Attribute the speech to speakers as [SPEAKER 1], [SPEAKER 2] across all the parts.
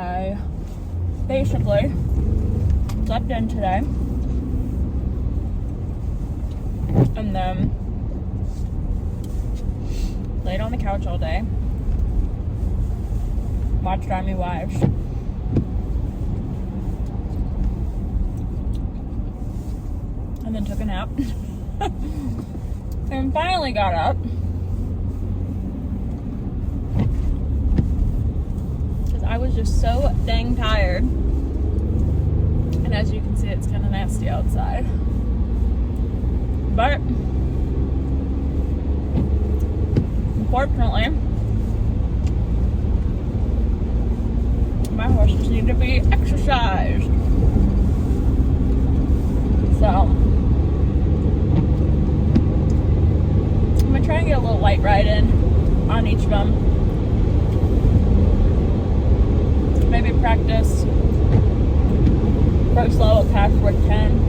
[SPEAKER 1] I basically slept in today and then laid on the couch all day, watched Army Wives, and then took a nap and finally got up because I was just so dang tired. And as you can see, it's kind of nasty outside, but unfortunately my horses need to be exercised. So I'm gonna try and get a little light ride in on each of them. Maybe practice go slow at password 10.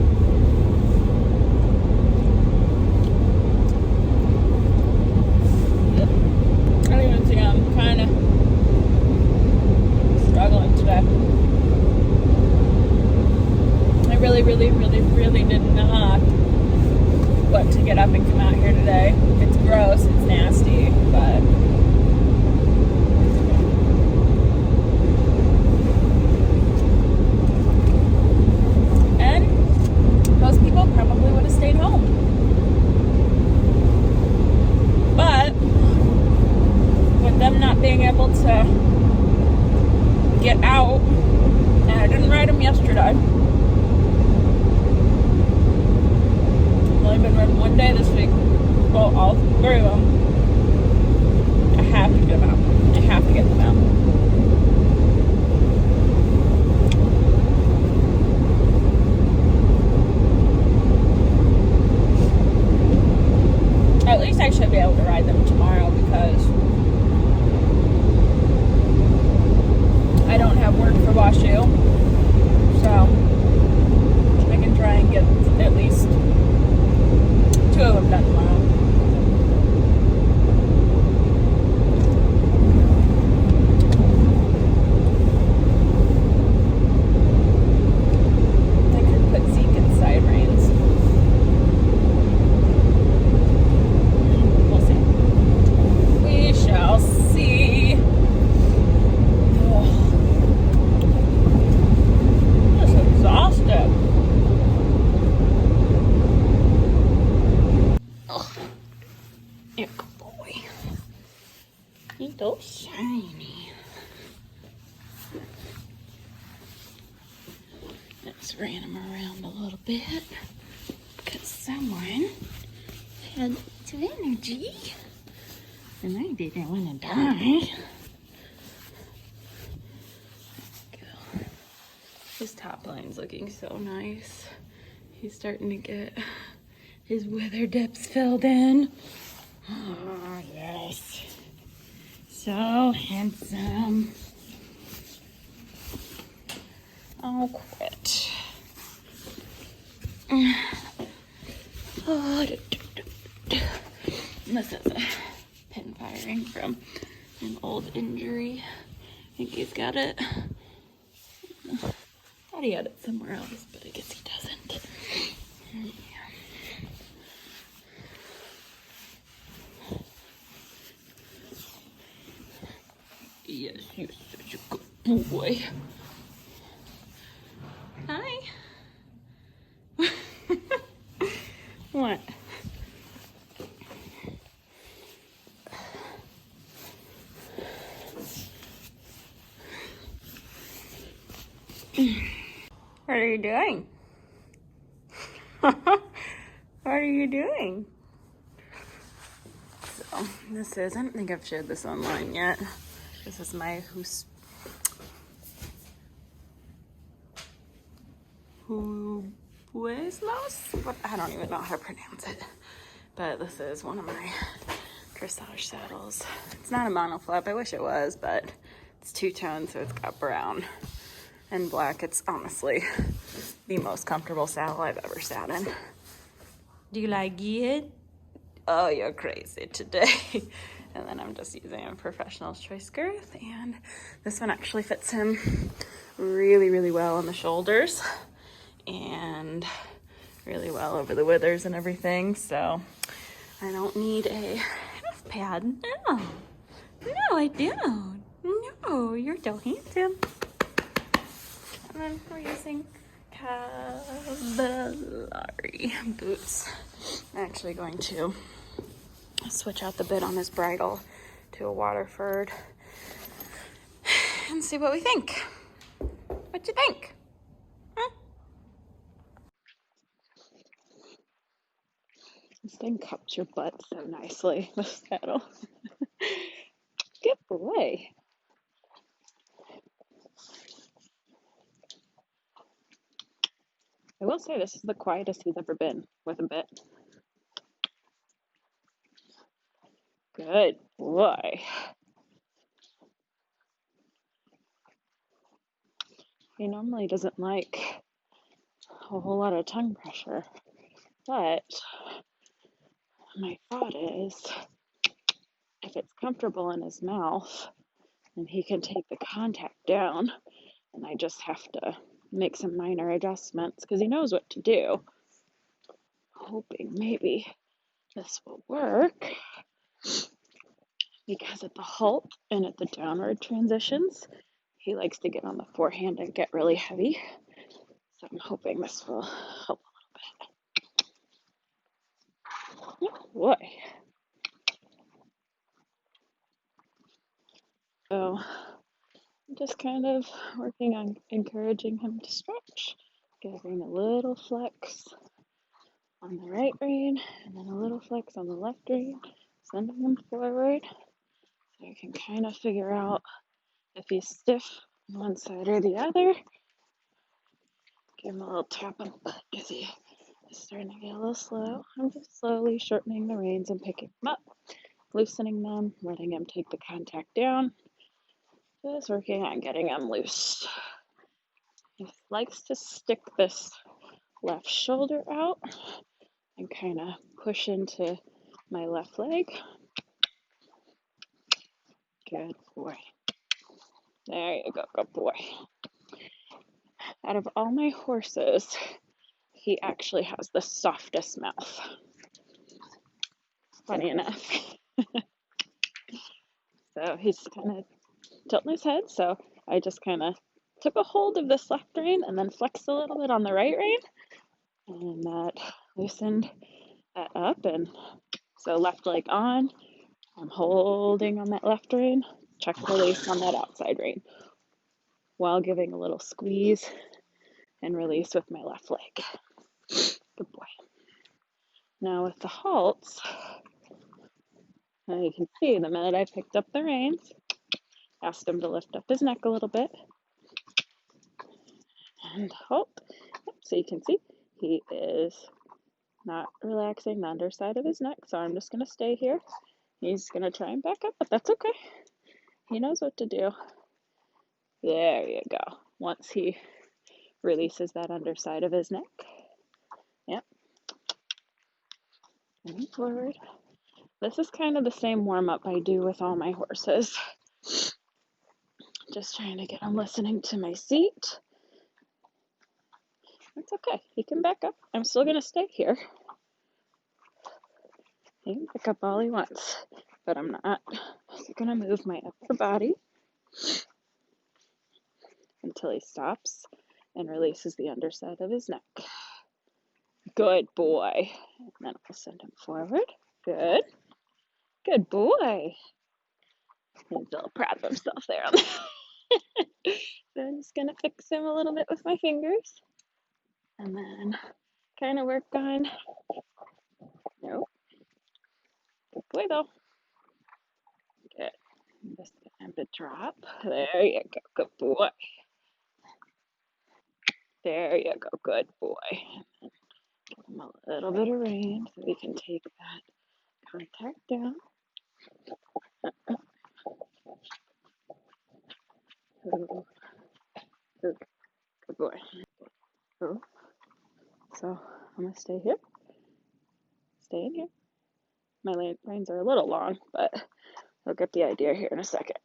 [SPEAKER 1] I don't even think I'm kind of struggling today. I really did not want to get up and come out here today. It's gross, it's nasty, but and most people probably would have stayed home. But with them not being able to get out, and I didn't ride them yesterday. I've only been riding one day this week. Well, all three of them. I have to get them out. I have to get them out. At least I should be able to ride them tomorrow because I don't have work for WashU. So I can try and get at least 2 of them done tomorrow. I could put Zeke in side reins. We'll see. We shall see. Ugh. I'm just exhausted. Good boy. He's so shiny. Just ran him around a little bit because someone had some energy and I didn't want to die. Go. His top line's looking so nice. He's starting to get his wither depths filled in. Oh, yes. So handsome. Oh, quit. Oh, this is a pin firing from an old injury. I think he's got it. I thought he had it somewhere else, but I guess he doesn't. Yes, you're such a good boy. Hi. What? What are you doing? What are you doing? So, this is, I don't think I've shared this online yet. This is my Hoof Cleaner. I don't even know how to pronounce it. But this is one of my dressage saddles. It's not a monoflap. I wish it was, but it's two-tone, so it's got brown and black. It's honestly the most comfortable saddle I've ever sat in. Do you like it? oh, you're crazy today. And then I'm just using a Professional's Choice girth, and this one actually fits him really, really well on the shoulders and really well over the withers and everything. So I don't need a hoof pad. No, I don't. No, you're so handsome. And then we're using Cavalry boots. I'm actually going to switch out the bit on his bridle to a Waterford and see what we think. What you think? Huh? This thing cups your butt so nicely, this saddle. Good boy. I will say this is the quietest he's ever been with a bit. Good boy. He normally doesn't like a whole lot of tongue pressure, but my thought is if it's comfortable in his mouth and he can take the contact down, and I just have to make some minor adjustments because he knows what to do. Hoping maybe this will work, because at the halt and at the downward transitions, he likes to get on the forehand and get really heavy. So I'm hoping this will help a little bit. Oh boy. So I'm just kind of working on encouraging him to stretch, giving a little flex on the right rein and then a little flex on the left rein, sending him forward so I can kind of figure out if he's stiff on one side or the other. Give him a little tap on the butt because he is starting to get a little slow. I'm just slowly shortening the reins and picking him up, loosening them, letting him take the contact down. Just working on getting him loose. He likes to stick this left shoulder out and kind of push into my left leg. Good boy. There you go, good boy. Out of all my horses, he actually has the softest mouth. Funny enough. So he's kind of tilting his head, so I just kind of took a hold of this left rein and then flexed a little bit on the right rein, and that loosened that up. And so left leg on, I'm holding on that left rein, check release on that outside rein while giving a little squeeze and release with my left leg. Good boy. Now with the halts, you can see the minute I picked up the reins, asked him to lift up his neck a little bit, and halt. So you can see he is not relaxing the underside of his neck, so I'm just going to stay here. He's going to try and back up, but that's okay. He knows what to do. There you go. Once he releases that underside of his neck. Yep. Moving forward. This is kind of the same warm-up I do with all my horses. Just trying to get him listening to my seat. It's okay. He can back up. I'm still going to stay here. He can pick up all he wants, but I'm not going to move my upper body until he stops and releases the underside of his neck. Good boy. And then I'll send him forward. Good. Good boy. He's a little proud of himself there. So I'm just going to fix him a little bit with my fingers. And then kind of work on. Nope. Good boy, though. Good. Just get him to drop. There you go. Good boy. There you go. Good boy. Give him a little bit of rein so we can take that contact down. Good boy. So I'm going to stay here. Stay in here. My reins are a little long, but you'll get the idea here in a second.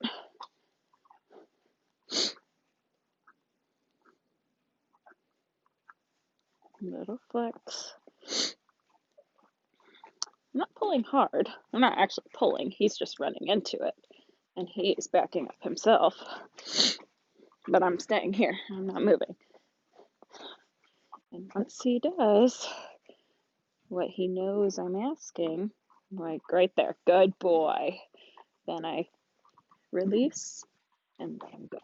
[SPEAKER 1] Little flex. I'm not pulling hard. I'm not actually pulling. He's just running into it. And he's backing up himself. But I'm staying here. I'm not moving. And once he does what he knows I'm asking, like right there, good boy, then I release and let him go.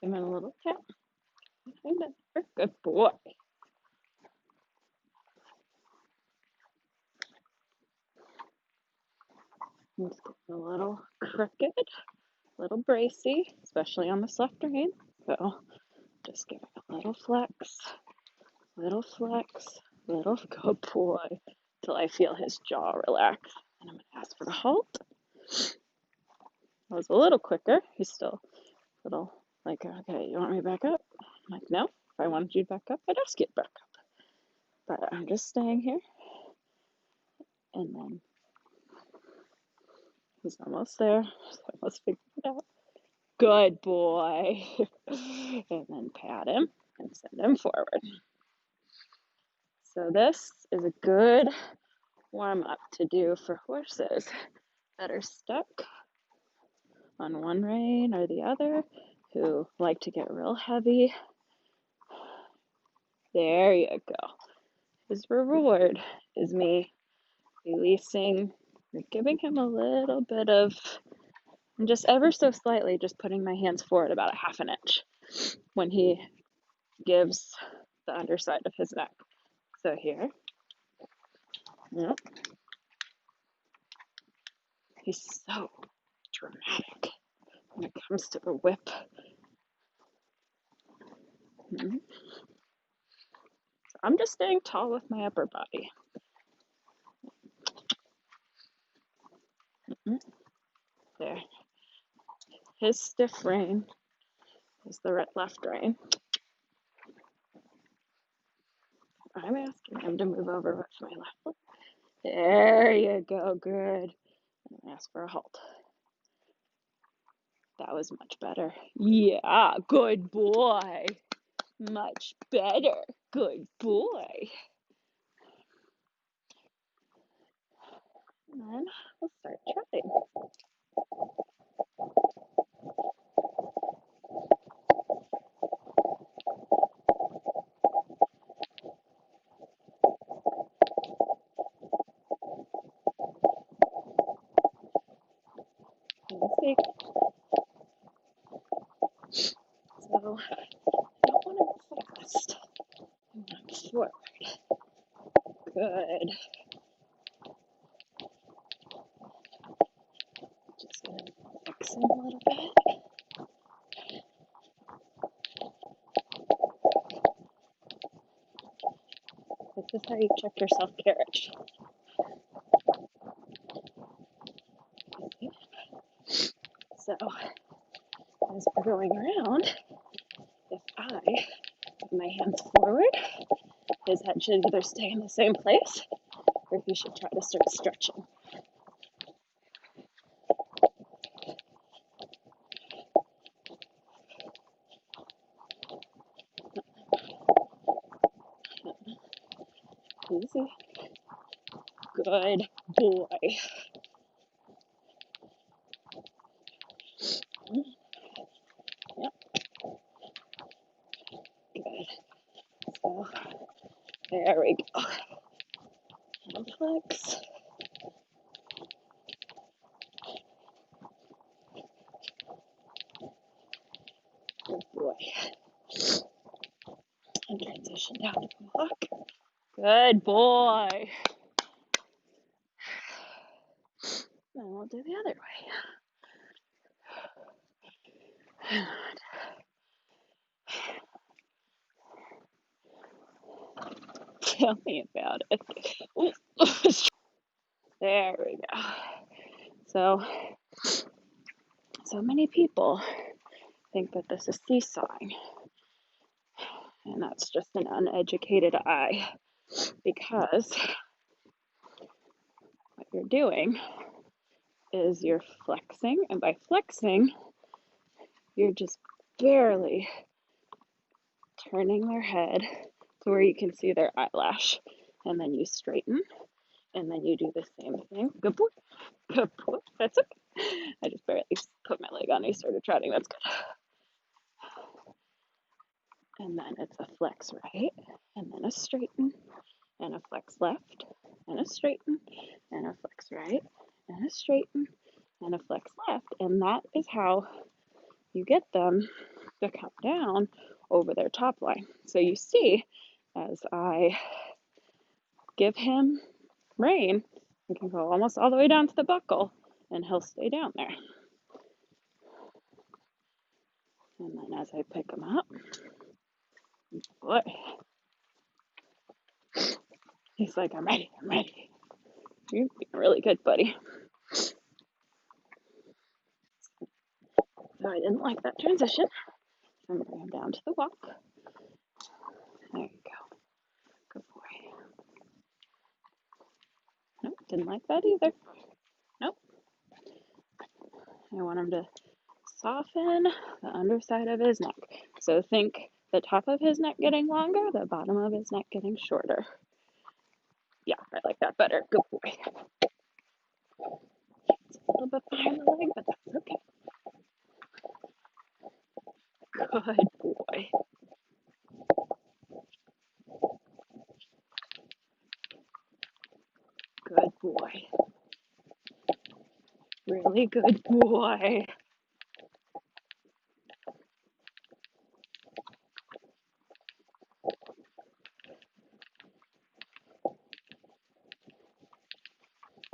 [SPEAKER 1] Give him a little tap. Good boy. He's getting a little crooked, a little bracy, especially on this left rein. So just give it a little flex, little good boy, till I feel his jaw relax. And I'm gonna ask for a halt. That was a little quicker. He's still a little like, okay, you want me to back up? I'm like, no, if I wanted you to back up, I'd ask you to back up. But I'm just staying here. And then he's almost there. So I almost figured it out. Good boy. And then pat him and send him forward. So this is a good warm-up to do for horses that are stuck on one rein or the other, who like to get real heavy. There you go. His reward is me releasing, giving him a little bit of, and just ever so slightly, just putting my hands forward about a half an inch when he gives the underside of his neck. So here, yep. He's so dramatic when it comes to the whip. So I'm just staying tall with my upper body. There. His stiff rein is the left rein. I'm asking him to move over with my left leg. There you go, good. And ask for a halt. That was much better. Yeah, good boy. Much better. Good boy. And then we'll start trotting. See. So I don't want to go fast. I want to go forward. Good. Just gonna fix him a little bit. This is how you check your self-carriage. So, as we're going around, if I put my hands forward, his head should either stay in the same place or he should try to start stretching. Easy. Good boy. Yep. Good. So, there we go. And flex. Good boy. And transition down to walk. Good boy. Then we'll do the other way. Tell me about it. Ooh. There we go. So many people think that this is seesawing. And that's just an uneducated eye, because what you're doing is you're flexing, and by flexing, you're just barely turning their head to where you can see their eyelash. And then you straighten, and then you do the same thing. Good boy. Good boy. That's okay. I just barely put my leg on. He started trotting. That's good. And then it's a flex right, and then a straighten, and a flex left, and a straighten, and a flex right, and a straighten, and a flex left. And that is how you get them to come down over their top line. So you see, as I give him rein, I can go almost all the way down to the buckle, and he'll stay down there. And then as I pick him up, boy, he's like, I'm ready, I'm ready. You're being really good, buddy. So I didn't like that transition. So I'm going to bring him down to the walk. There you go. Good boy. Nope, didn't like that either. Nope. I want him to soften the underside of his neck. So think the top of his neck getting longer, the bottom of his neck getting shorter. Yeah, I like that better. Good boy. It's a little bit behind the leg, but that's okay. Good boy. Good boy. Really good boy.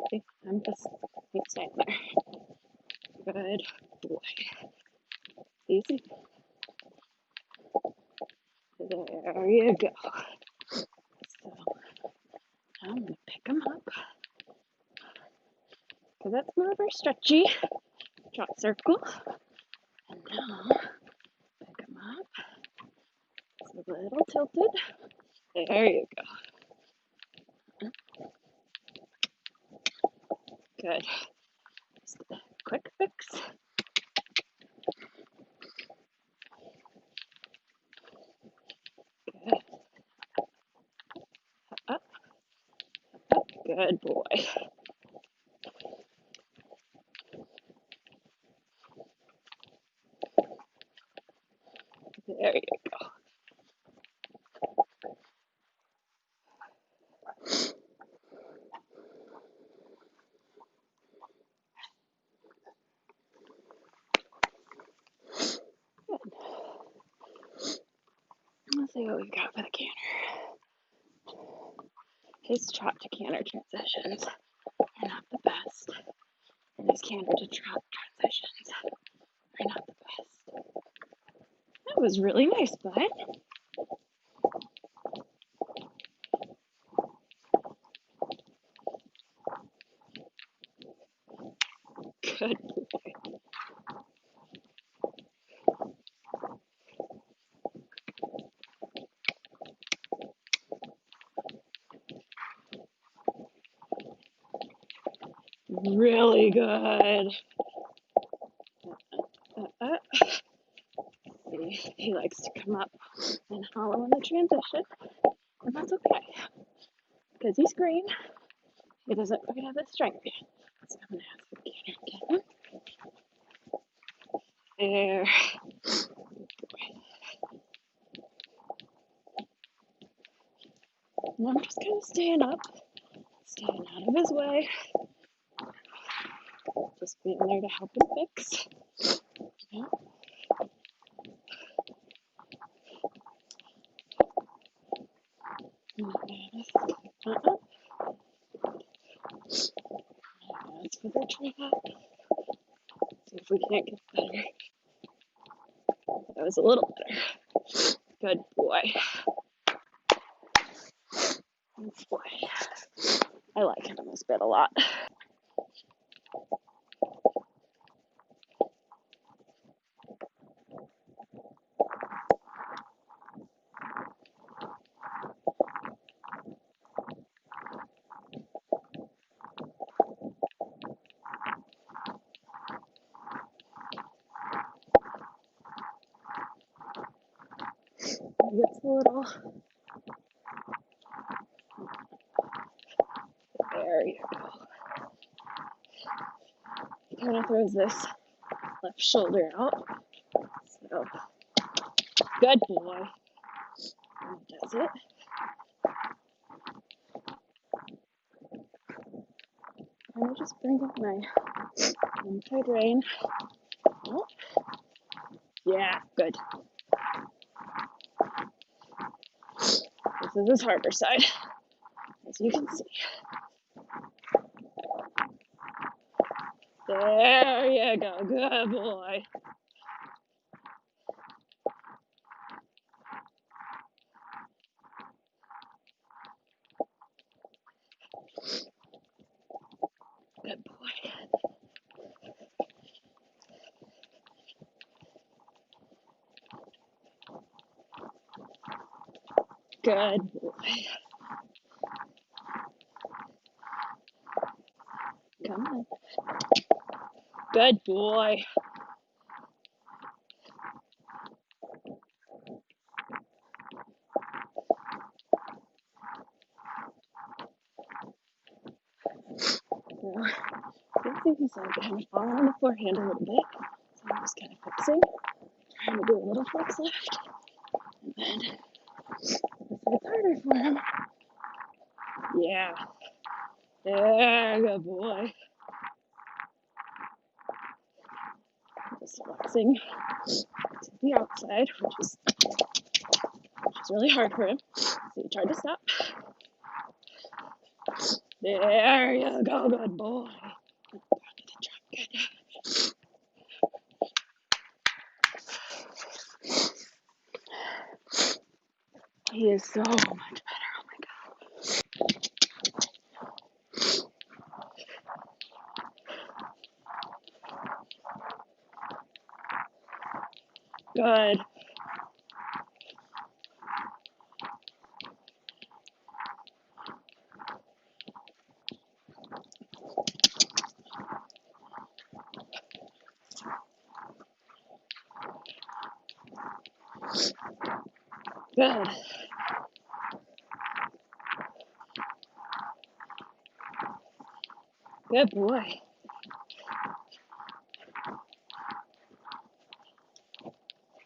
[SPEAKER 1] Okay, I'm just keep staying there. Good boy. Easy. There you go. So I'm going to pick him up, because that's more of our stretchy trot circle. And now pick him up. It's a little tilted. There you go. Good. Just a quick fix. Good. Up, up. Good boy. There you go. Good. Let's see what we've got for the canter. His trot to canter transitions are not the best, and his canter to trot transitions are not the best. That was really nice, bud. Good boy. Really good. See, he likes to come up and hollow in the transition, and that's okay, because he's green. He doesn't quite have the strength yet. So I'm going to ask the canter again. There. And I'm just kind of staying up, staying out of his way, just being there to help him fix. Yeah. That's for the trot. See if we can't get better. That was a little better. Good boy. Good boy. I like him in this bit a lot. There you go. He kind of throws this left shoulder out. So, good boy. And does it. And I'll just bring up my inside rein. Oh. Yeah, good. This is his harder side, as you can see. There you go, good boy. Good boy. Good boy. Come on. Good boy. Well, I think he's like kind of falling on the forehand a little bit. So I'm just kind of fixing. Trying to do a little flex left. And then it's harder for him. Yeah. There, good boy. Just flexing to the outside, which is really hard for him. So he tried to stop. There you go, good boy. Good. He is so much better. Oh my God. Good. Good. Good boy.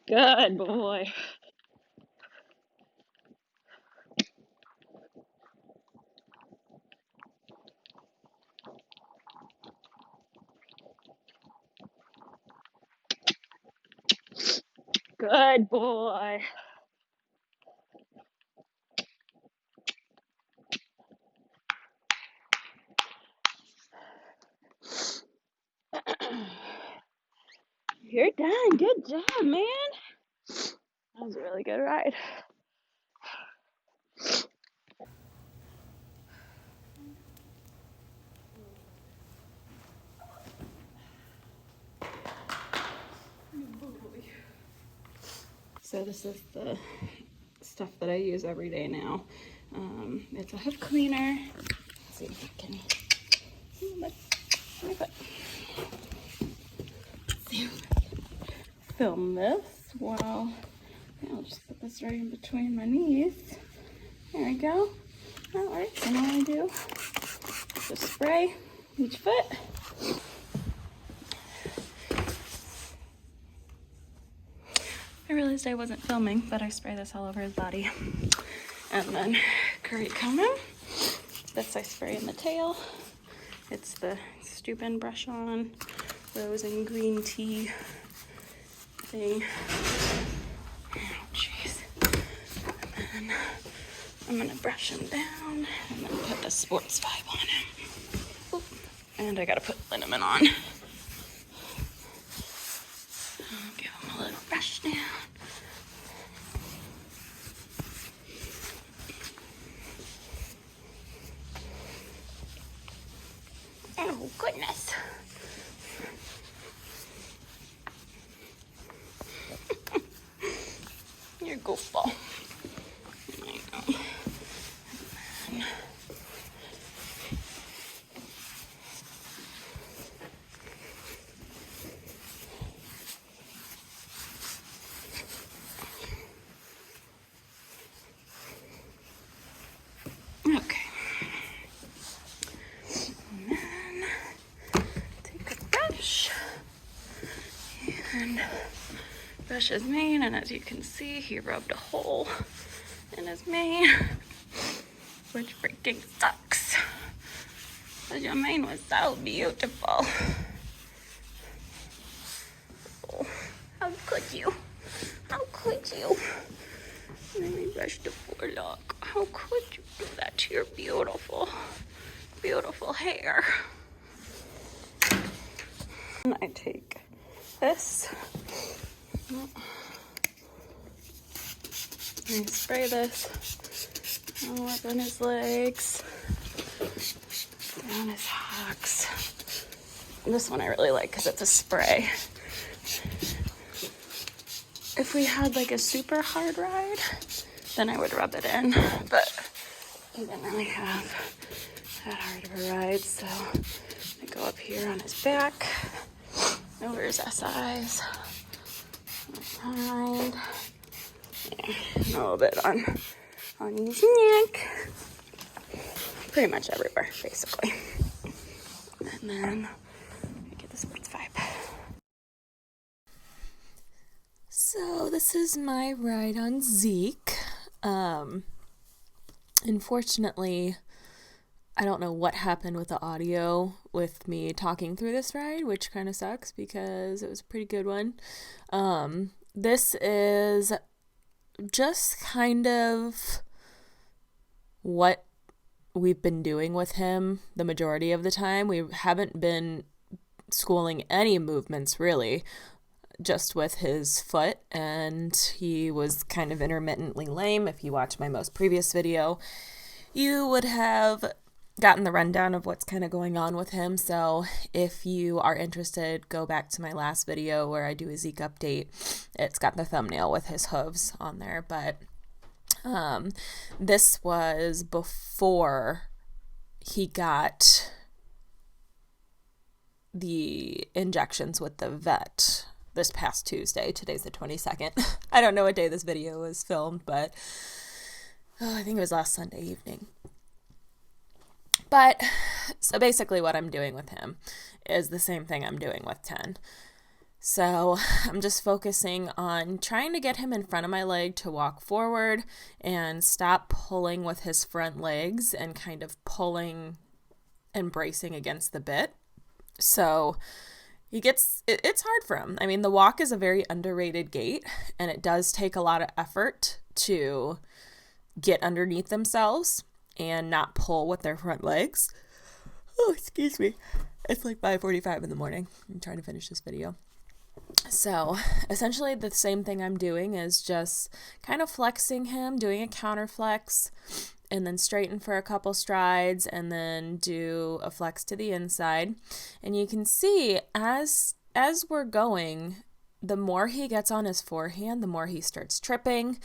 [SPEAKER 1] Good boy. Good boy. You're done. Good job, man. That was a really good ride. So this is the stuff that I use every day now. It's a hoof cleaner. Let's see if I can. Film this. Wow. I'll just put this right in between my knees. There we go. That works. And all I do is just spray each foot. I realized I wasn't filming, but I spray this all over his body. And then curry comb him. This I spray in the tail. It's the Stupid brush on rose and green tea thing. Oh, jeez. And then I'm gonna brush him down and then put the sports vibe on him. Oop. And I gotta put liniment on. I'll give him a little brush down. Oh, goodness. You're a goofball. I know. Okay. brush his mane, and as you can see, he rubbed a hole in his mane, which freaking sucks, because your mane was so beautiful. Oh, how could you? How could you? Let me brush the forelock. How could you do that to your beautiful, beautiful hair? And I take this. I spray this all up on his legs, down his hocks. This one I really like because it's a spray. If we had like a super hard ride, then I would rub it in, but we didn't really have that hard of a ride, so I go up here on his back, over his SIs, behind, yeah, a little bit on his neck, pretty much everywhere, basically. And then I get the sports vibe. So this is my ride on Zeke. Unfortunately, I don't know what happened with the audio with me talking through this ride, which kind of sucks because it was a pretty good one. This is just kind of what we've been doing with him the majority of the time. We haven't been schooling any movements really, just with his foot, and he was kind of intermittently lame. If you watch my most previous video, you would have gotten the rundown of what's kind of going on with him. So if you are interested, go back to my last video where I do a Zeke update. It's got the thumbnail with his hooves on there, but this was before he got the injections with the vet this past Tuesday. Today's the 22nd. I don't know what day this video was filmed, but I think it was last Sunday evening. But so basically what I'm doing with him is the same thing I'm doing with 10. So I'm just focusing on trying to get him in front of my leg to walk forward and stop pulling with his front legs and kind of pulling and bracing against the bit. So it's hard for him. I mean, the walk is a very underrated gait, and it does take a lot of effort to get underneath themselves and not pull with their front legs. Oh, excuse me. It's like 5:45 in the morning. I'm trying to finish this video. So essentially the same thing I'm doing is just kind of flexing him, doing a counter flex, and then straighten for a couple strides, and then do a flex to the inside. And you can see as we're going, the more he gets on his forehand, the more he starts tripping.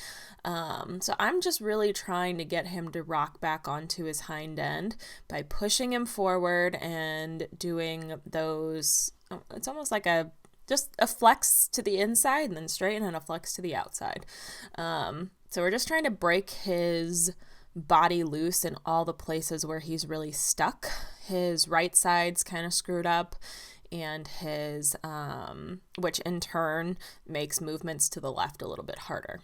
[SPEAKER 1] So I'm just really trying to get him to rock back onto his hind end by pushing him forward and doing those, it's almost like just a flex to the inside and then straighten, and a flex to the outside. So we're just trying to break his body loose in all the places where he's really stuck. His right side's kind of screwed up, and his, which in turn makes movements to the left a little bit harder.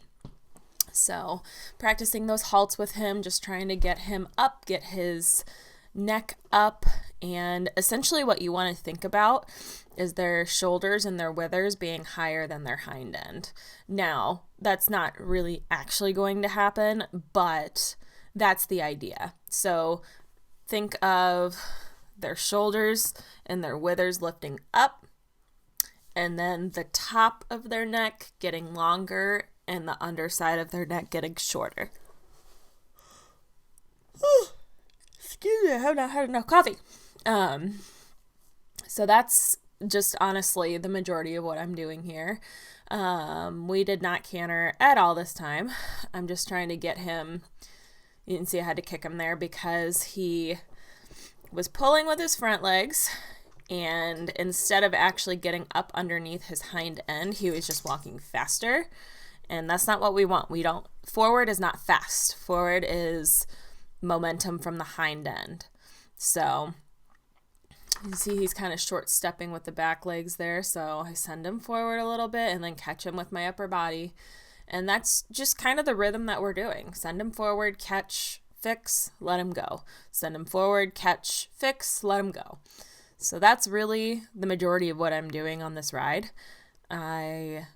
[SPEAKER 1] So practicing those halts with him, just trying to get him up, get his neck up, and essentially what you want to think about is their shoulders and their withers being higher than their hind end. Now, that's not really actually going to happen, but that's the idea. So think of their shoulders and their withers lifting up, and then the top of their neck getting longer and the underside of their neck getting shorter. Excuse me, I have not had enough coffee. So that's just honestly the majority of what I'm doing here. We did not canter at all this time. I'm just trying to get him. You can see I had to kick him there because he was pulling with his front legs, and instead of actually getting up underneath his hind end, he was just walking faster, and that's not what we want. Forward is not fast. Forward is momentum from the hind end. So
[SPEAKER 2] You see he's kind of short stepping with the back legs there, so I send him forward a little bit and then catch him with my upper body. And that's just kind of the rhythm that we're doing. Send him forward, catch, fix, let him go. Send him forward, catch, fix, let him go. So that's really the majority of what I'm doing on this ride. I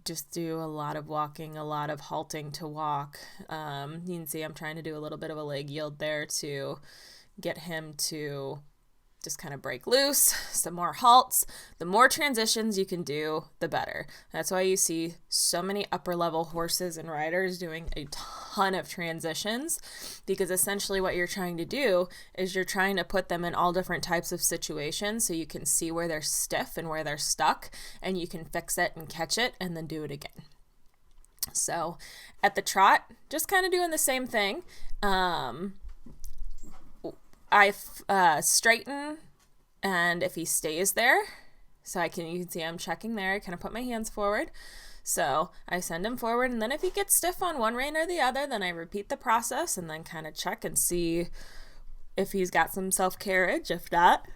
[SPEAKER 2] just do a lot of walking, a lot of halting to walk. You can see I'm trying to do a little bit of a leg yield there to get him to just kind of break loose, some more halts. The more transitions you can do, the better. That's why you see so many upper level horses and riders doing a ton of transitions, because essentially what you're trying to do is you're trying to put them in all different types of situations so you can see where they're stiff and where they're stuck, and you can fix it and catch it and then do it again. So at the trot, just kind of doing the same thing. I straighten, and if he stays there, so you can see I'm checking there, I kind of put my hands forward. So I send him forward, and then if he gets stiff on one rein or the other, then I repeat the process and then kind of check and see if he's got some self-carriage. If not,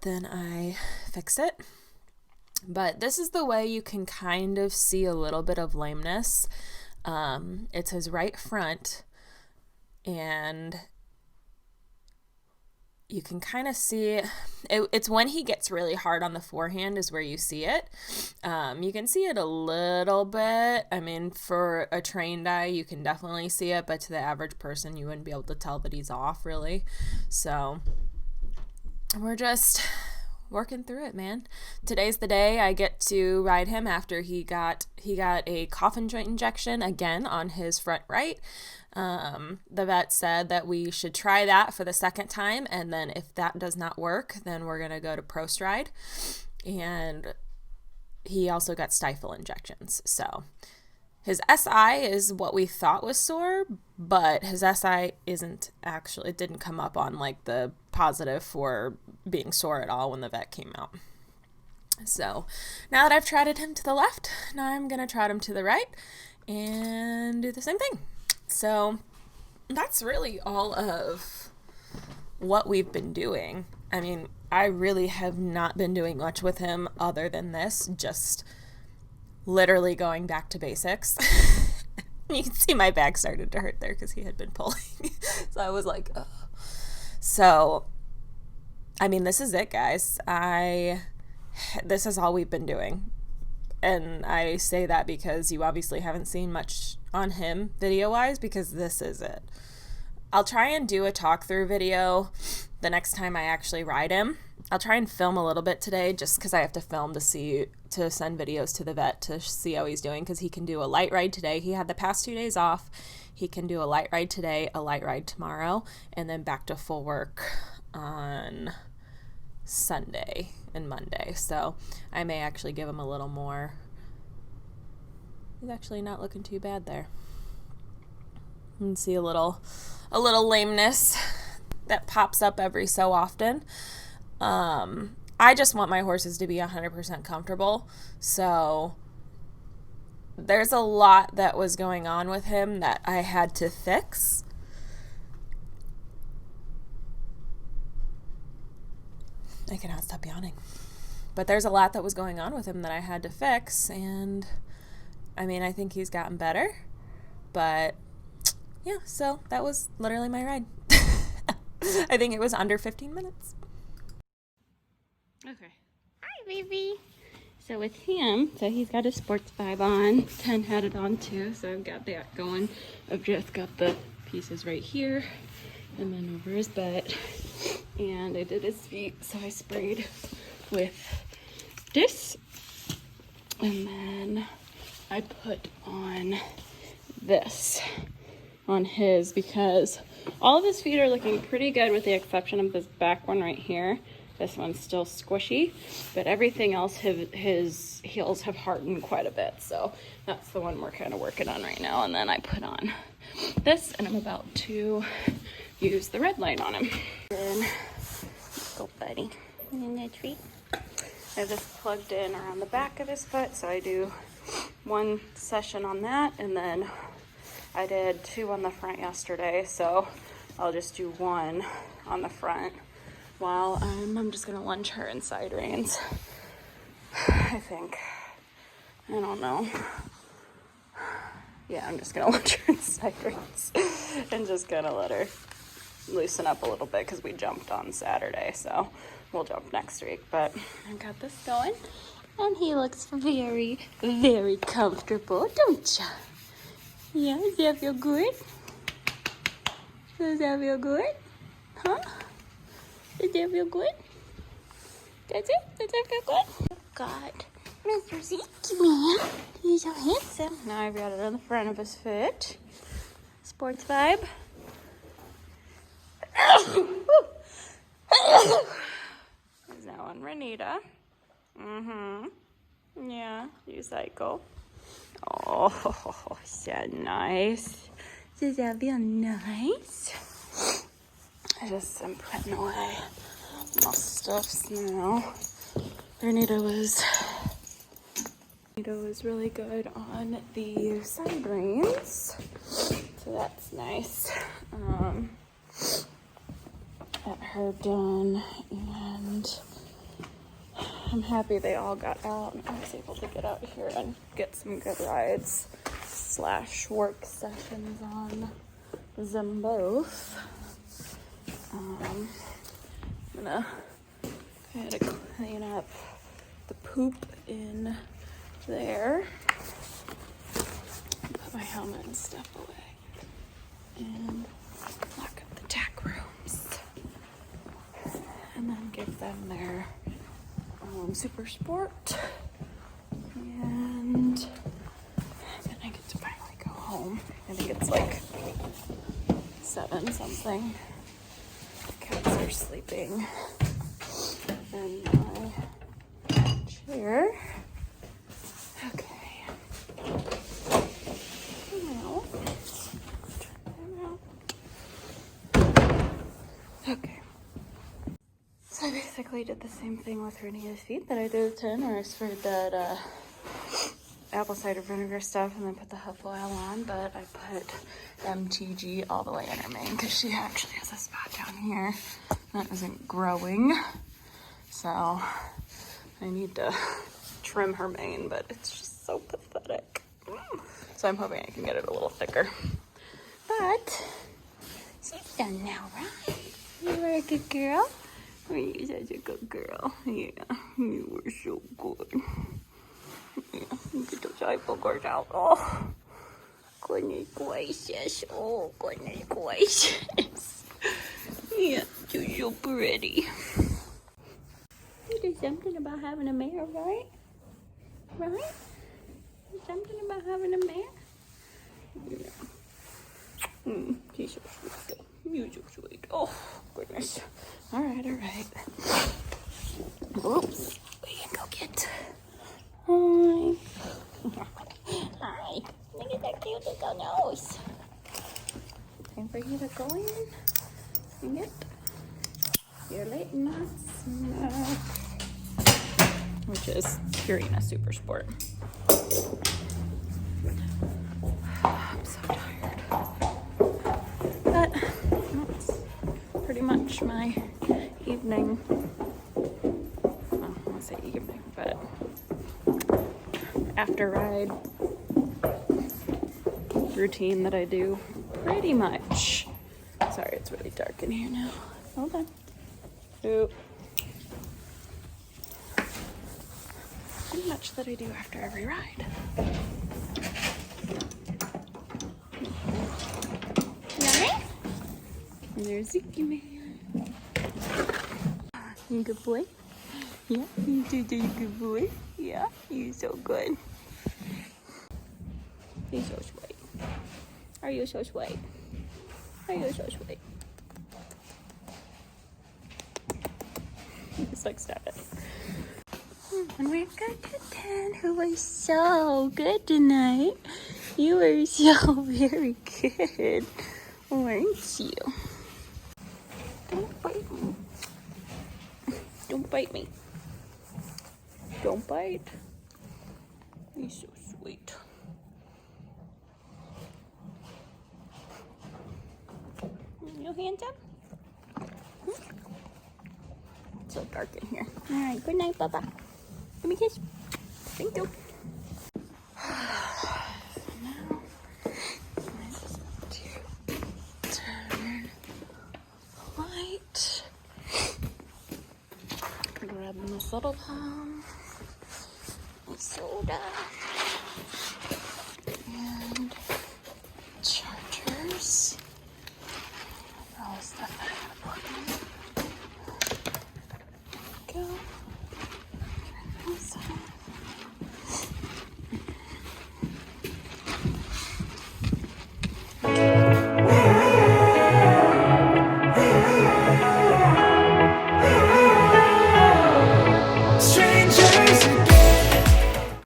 [SPEAKER 2] then I fix it. But this is the way you can kind of see a little bit of lameness. It's his right front, and you can kind of see it's when he gets really hard on the forehand is where you see it. You can see it a little bit. I mean, for a trained eye, you can definitely see it, but to the average person, you wouldn't be able to tell that he's off, really. So we're just working through it, man. Today's the day I get to ride him after he got a coffin joint injection again on his front right. The vet said that we should try that for the second time, and then if that does not work, then we're gonna go to pro stride. And he also got stifle injections. So his SI is what we thought was sore, but his SI isn't actually, it didn't come up on like the positive for being sore at all when the vet came out. So now that I've trotted him to the left, now I'm going to trot him to the right and do the same thing. So that's really all of what we've been doing. I mean, I really have not been doing much with him other than this, just literally going back to basics. You can see my back started to hurt there because he had been pulling. So I was like, ugh. So, I mean, this is it, guys. This is all we've been doing. And I say that because you obviously haven't seen much on him video-wise, because this is it. I'll try and do a talk-through video the next time I actually ride him. I'll try and film a little bit today just because I have to film to send videos to the vet to see how he's doing, because he can do a light ride today. He had the past 2 days off. He can do a light ride today, a light ride tomorrow, and then back to full work on Sunday and Monday. So I may actually give him a little more. He's actually not looking too bad there. You can see a little lameness that pops up every so often. I just want my horses to be 100% comfortable. So there's a lot that was going on with him that I had to fix. I cannot stop yawning. But there's a lot that was going on with him that I had to fix. And I mean, I think he's gotten better. But yeah, so that was literally my ride. I think it was under 15 minutes.
[SPEAKER 1] Okay. Hi, baby. So with him, he's got a sports vibe on. 10 had it on too, so I've got that going. I've just got the pieces right here and then over his butt. And I did his feet, so I sprayed with this. And then I put on this on his, because all of his feet are looking pretty good with the exception of this back one right here. This one's still squishy, but everything else, his heels have hardened quite a bit. So that's the one we're kind of working on right now. And then I put on this, and I'm about to use the red light on him. Then, go buddy, isn't that a treat? I have this plugged in around the back of his foot, so I do one session on that, and then I did 2 on the front yesterday, so I'll just do 1 on the front while I'm just gonna lunge her in side reins. I think. I don't know. Yeah, I'm just gonna lunge her in side reins and just gonna let her loosen up a little bit because we jumped on Saturday, so we'll jump next week. But I got this going, and he looks very, very comfortable, don't ya? Yeah, does that feel good? Does that feel good? Huh? Does that feel good? Does it? Does that feel good? Oh God, Mr. Zeke, man, he's so handsome. Now I've got it on the front of his foot. Sports vibe. He's now on Renita. Yeah, you cycle. Oh, so nice. Does that feel nice? I just am putting away my stuffs now. Renita was really good on the side reins, so that's nice. Got her done, and I'm happy they all got out and I was able to get out here and get some good rides / work sessions on them both. I'm gonna try to clean up the poop in there, put my helmet and stuff away, and lock up the tack rooms, and then give them their super sport, and then I get to finally go home. I think it's like 7 something. Cats are sleeping in my chair. Okay. Now, okay. So I basically did the same thing with Renita's feet that I did with Tin, where I sprayed that apple cider vinegar stuff and then put the hoof oil on, but I put MTG all the way in her mane because she actually has a spot down here that isn't growing. So I need to trim her mane, but it's just so pathetic. So I'm hoping I can get it a little thicker. But she's done now, right? You were a good girl? Oh, you're such a good girl. Yeah, you were so good. Yeah, get those eye boogers out. Oh, goodness gracious. Oh, goodness gracious. Yeah, you're so pretty. There's something about having a mare, right? Right? There's something about having a mare? Yeah. She's so sweet. You're so sweet. Oh, goodness. All right. Oops. We can go get. Hi. Hi. Look at that cute little nose. Time for you to go in and get your late night snack, which is Purina Super Sport. I'm so tired. But that's pretty much my evening. Well, I won't say evening, but after ride routine that I do pretty much. Sorry, it's really dark in here now. Hold on. Oop. Pretty much that I do after every ride. Yummy? And there's Zeke man. You good boy? Yeah, you're such a good boy. Yeah, you're so good. You're so sweet. Are you so sweet? Are you so sweet? Just like stop it. And we're good to 10, who was so good tonight. You were so very good, weren't you? Don't bite me. Don't bite me. Don't bite. You're so sweet. handsome? It's so dark in here. All right, good night, Bubba. Give me a kiss. Thank you. Now, I just want to turn the light. Grab this little palm, a soda, and chargers. All the stuff